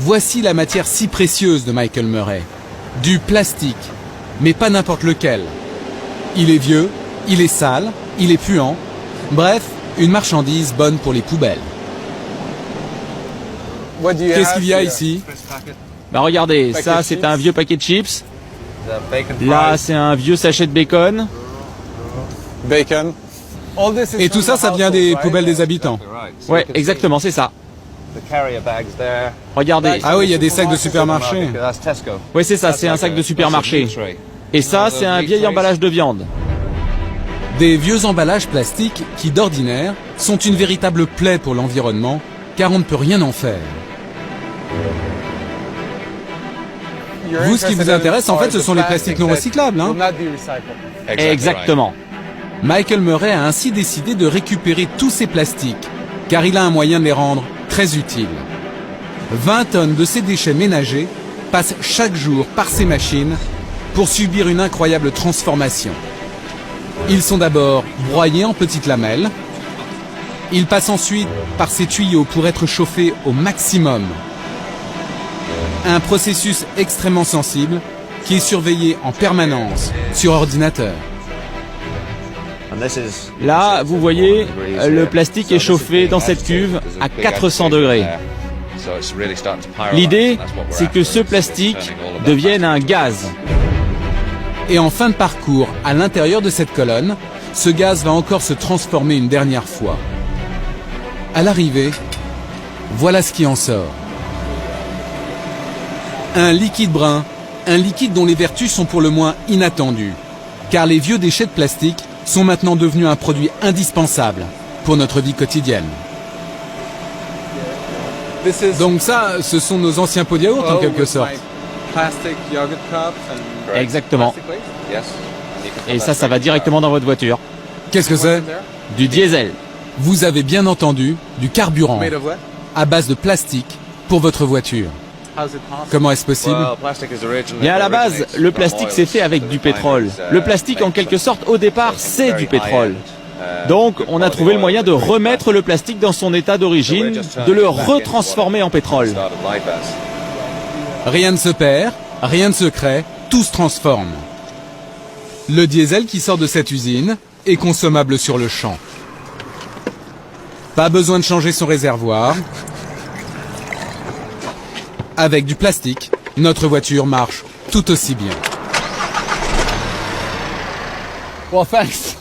Voici la matière si précieuse de Michael Murray. Du plastique, mais pas n'importe lequel. Il est vieux, il est sale, il est puant. Bref, une marchandise bonne pour les poubelles. Qu'est-ce qu'il y a ici? Bah regardez, ça c'est un vieux paquet de chips. Là c'est un vieux sachet de bacon. Bacon. Et tout ça, ça vient des poubelles des habitants. Ouais, exactement, c'est ça. Regardez. Ah oui, il y a des sacs de supermarché. Ouais, c'est ça, c'est un sac de supermarché. Et ça, c'est un vieil emballage de viande. Des vieux emballages plastiques qui, d'ordinaire, sont une véritable plaie pour l'environnement, car on ne peut rien en faire. Vous, ce qui vous intéresse, en fait, ce sont les plastiques non recyclables, hein? Exactement. Michael Murray a ainsi décidé de récupérer tous ces plastiques, car il a un moyen de les rendre très utiles. 20 tonnes de ces déchets ménagers passent chaque jour par ces machines pour subir une incroyable transformation. Ils sont d'abord broyés en petites lamelles. Ils passent ensuite par ces tuyaux pour être chauffés au maximum. Un processus extrêmement sensible qui est surveillé en permanence sur ordinateur. Là, vous voyez, le plastique est chauffé dans cette cuve à 400 degrés. L'idée, c'est que ce plastique devienne un gaz. Et en fin de parcours, à l'intérieur de cette colonne, ce gaz va encore se transformer une dernière fois. À l'arrivée, voilà ce qui en sort. Un liquide brun, un liquide dont les vertus sont pour le moins inattendues, car les vieux déchets de plastique sont maintenant devenus un produit indispensable pour notre vie quotidienne. Donc ça, ce sont nos anciens pots de yaourt en quelque sorte. Exactement. Et ça va directement dans votre voiture. Qu'est-ce que c'est? Du diesel. Vous avez bien entendu, du carburant à base de plastique pour votre voiture. Comment est-ce possible? Bien à la base, le plastique c'est fait avec du pétrole. Le plastique en quelque sorte au départ c'est du pétrole. Donc on a trouvé le moyen de remettre le plastique dans son état d'origine, de le retransformer en pétrole. Rien ne se perd, rien ne se crée, tout se transforme. Le diesel qui sort de cette usine est consommable sur le champ. Pas besoin de changer son réservoir. Avec du plastique, notre voiture marche tout aussi bien. Well, thanks.